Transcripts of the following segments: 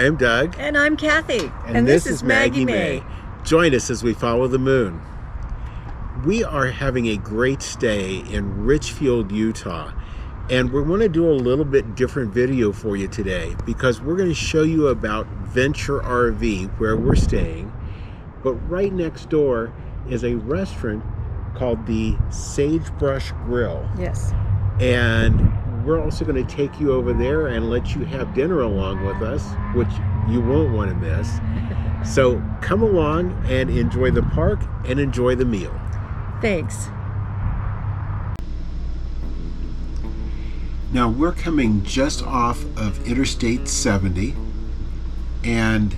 I'm Doug. And I'm Cathy. And this is Maggie Mae. Join us as we follow the moon. We are having a great stay in Richfield, Utah. And we're going to do a little bit different video for you today because we're going to show you about Venture RV, where we're staying. But right next door is a restaurant called the Sagebrush Grill. Yes. And we're also going to take you over there and let you have dinner along with us, which you won't want to miss. So come along and enjoy the park and enjoy the meal. Thanks. Now we're coming just off of Interstate 70 and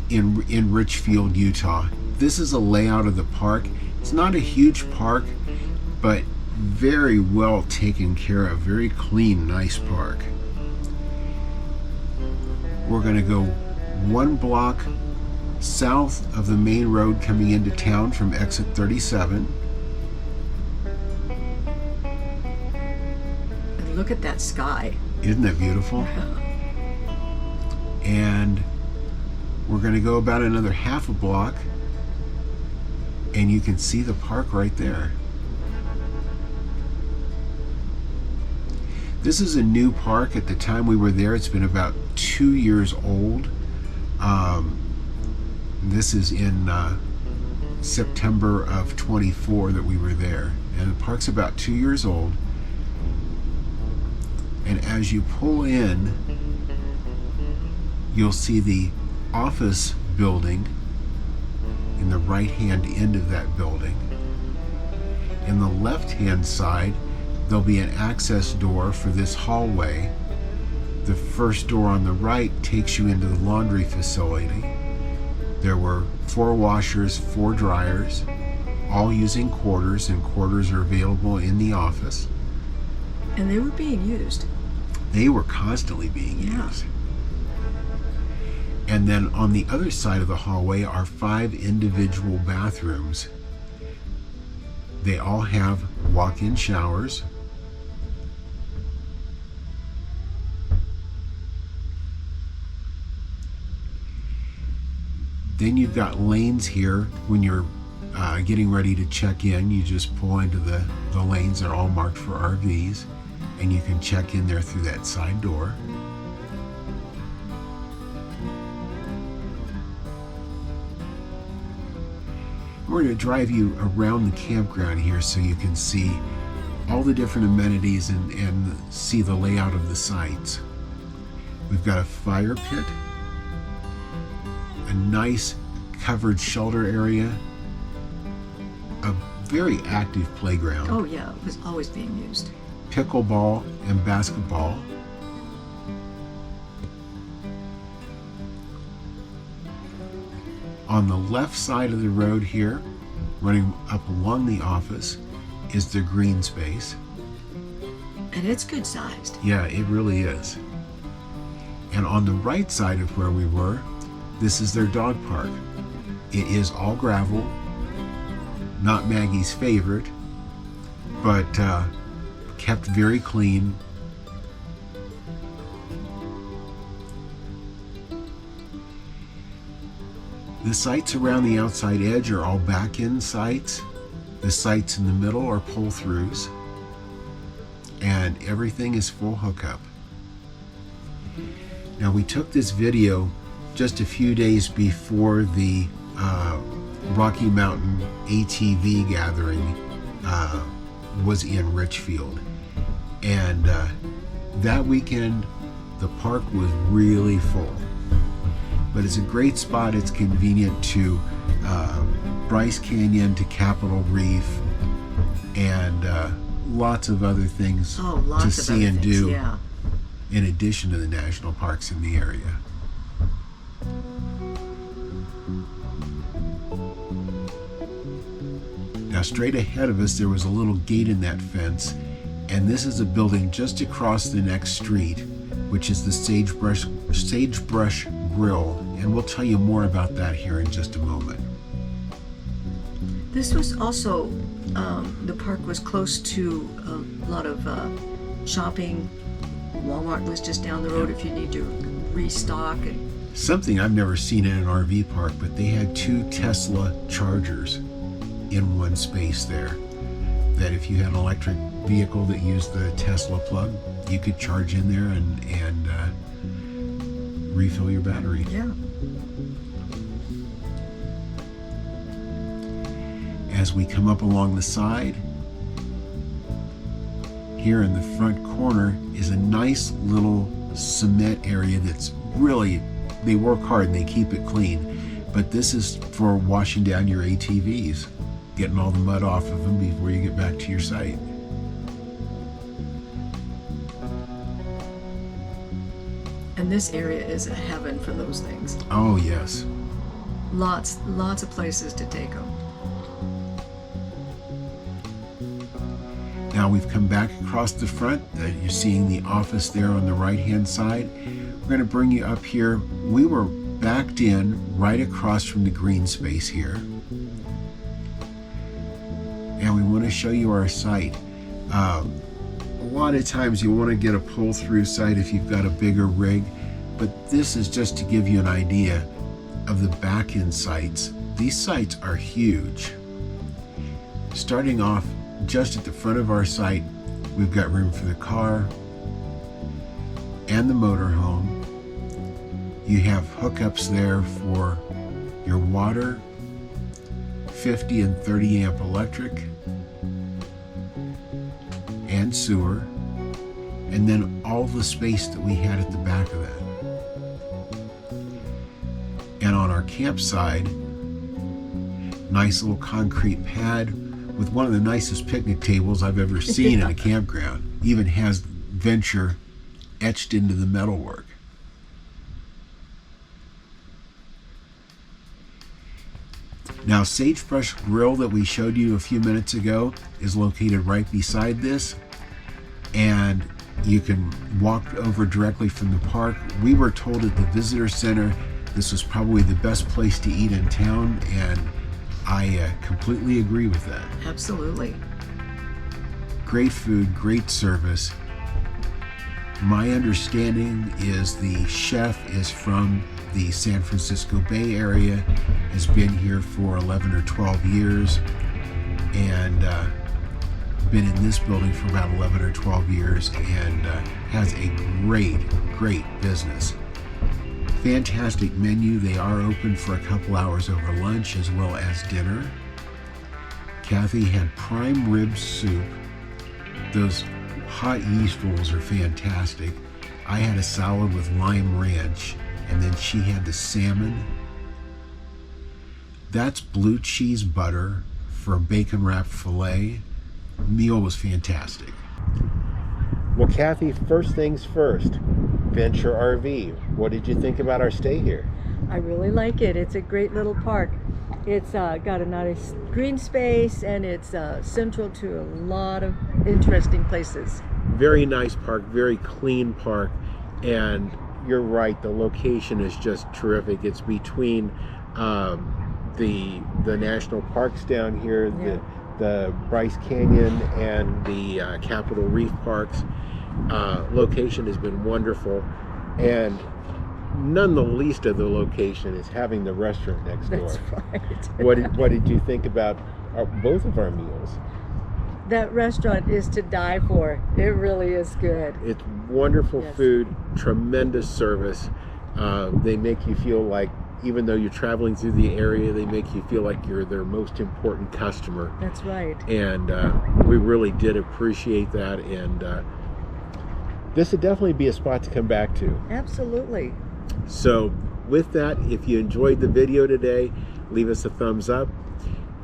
in Richfield, Utah. This is a layout of the park. It's not a huge park, but very well taken care of, very clean, nice park. We're going to go 1 block south of the main road coming into town from exit 37. And look at that sky. Isn't that beautiful? And we're going to go about another half a block and you can see the park right there. This is a new park. At the time we were there, it's been about 2 years old. This is in September of 24 that we were there. And the park's about 2 years old. And as you pull in, you'll see the office building in the right-hand end of that building. In the left-hand side, there'll be an access door for this hallway. The first door on the right takes you into the laundry facility. There were 4 washers, 4 dryers, all using quarters, and quarters are available in the office. And they were being used. They were constantly being used. And then on the other side of the hallway are 5 individual bathrooms. They all have walk-in showers. Then you've got lanes here. When you're getting ready to check in, you just pull into the lanes. They're all marked for RVs, and you can check in there through that side door. We're going to drive you around the campground here so you can see all the different amenities and see the layout of the sites. We've got a fire pit, a nice covered shelter area, a very active playground. Oh yeah, it was always being used. Pickleball and basketball. On the left side of the road here, running up along the office, is the green space. And it's good sized. Yeah, it really is. And on the right side of where we were, this is their dog park. It is all gravel, not Maggie's favorite, but kept very clean. The sites around the outside edge are all back-end sites. The sites in the middle are pull-throughs. And everything is full hookup. Now we took this video just a few days before the Rocky Mountain ATV gathering was in Richfield. And that weekend, the park was really full. But it's a great spot. It's convenient to Bryce Canyon, to Capitol Reef, and lots of other things to see and do, yeah, in addition to the national parks in the area. Now straight ahead of us there was a little gate in that fence, and this is a building just across the next street, which is the Sagebrush Grill, and we'll tell you more about that here in just a moment. This was also, the park was close to a lot of shopping. Walmart was just down the road if you need to restock, and Something I've never seen in an RV park, but they had 2 Tesla chargers in one space there. That if you had an electric vehicle that used the Tesla plug, you could charge in there and refill your battery. Yeah. As we come up along the side, here in the front corner is a nice little cement area that's really, they work hard and they keep it clean. But this is for washing down your ATVs, getting all the mud off of them before you get back to your site. And this area is a heaven for those things. Oh yes. Lots of places to take them. Now we've come back across the front. You're seeing the office there on the right-hand side. We're going to bring you up here. We were backed in right across from the green space here. And we want to show you our site. A lot of times you want to get a pull-through site if you've got a bigger rig, but this is just to give you an idea of the back-end sites. These sites are huge. Starting off just at the front of our site, we've got room for the car and the motorhome. You have hookups there for your water, 50 and 30 amp electric, and sewer, and then all the space that we had at the back of that. And on our campsite, nice little concrete pad with one of the nicest picnic tables I've ever seen in a campground. Even has Venture etched into the metalwork. Now, Sagebrush Grill that we showed you a few minutes ago is located right beside this, and you can walk over directly from the park. We were told at the visitor center this was probably the best place to eat in town, and I completely agree with that. Absolutely. Great food, great service. My understanding is the chef is from the San Francisco Bay Area, has been here for 11 or 12 years, and been in this building for about 11 or 12 years, and has a great business. Fantastic menu. They are open for a couple hours over lunch as well as dinner. Cathy had prime rib soup. Those hot yeast rolls are fantastic. I had a salad with lime ranch, and then she had the salmon. That's blue cheese butter for a bacon wrapped filet. Meal was fantastic. Well, Cathy, first things first, Venture RV. What did you think about our stay here? I really like it. It's a great little park. It's got a nice green space, and it's central to a lot of interesting places. Very nice park, very clean park, and you're right, the location is just terrific. It's between the national parks down here, Yeah. the Bryce Canyon and the Capitol Reef Parks. Location has been wonderful, and none the least of the location is having the restaurant next door. That's right. What did you think about both of our meals? That restaurant is to die for. It really is good. It's wonderful Yes. food, tremendous service. They make you feel like, even though you're traveling through the area, they make you feel like you're their most important customer. That's right. And we really did appreciate that, and this would definitely be a spot to come back to. Absolutely. So with that, if you enjoyed the video today, leave us a thumbs up.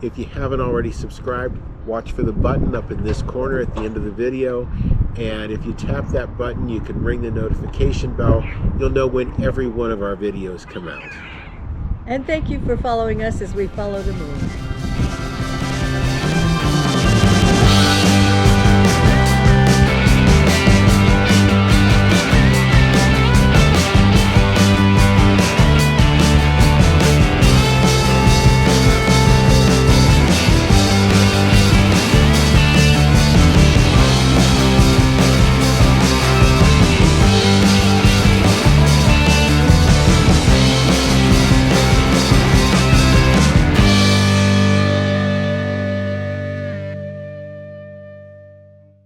If you haven't already subscribed, watch for the button up in this corner at the end of the video, and if you tap that button, you can ring the notification bell. You'll know when every one of our videos come out. And thank you for following us as we follow the moon.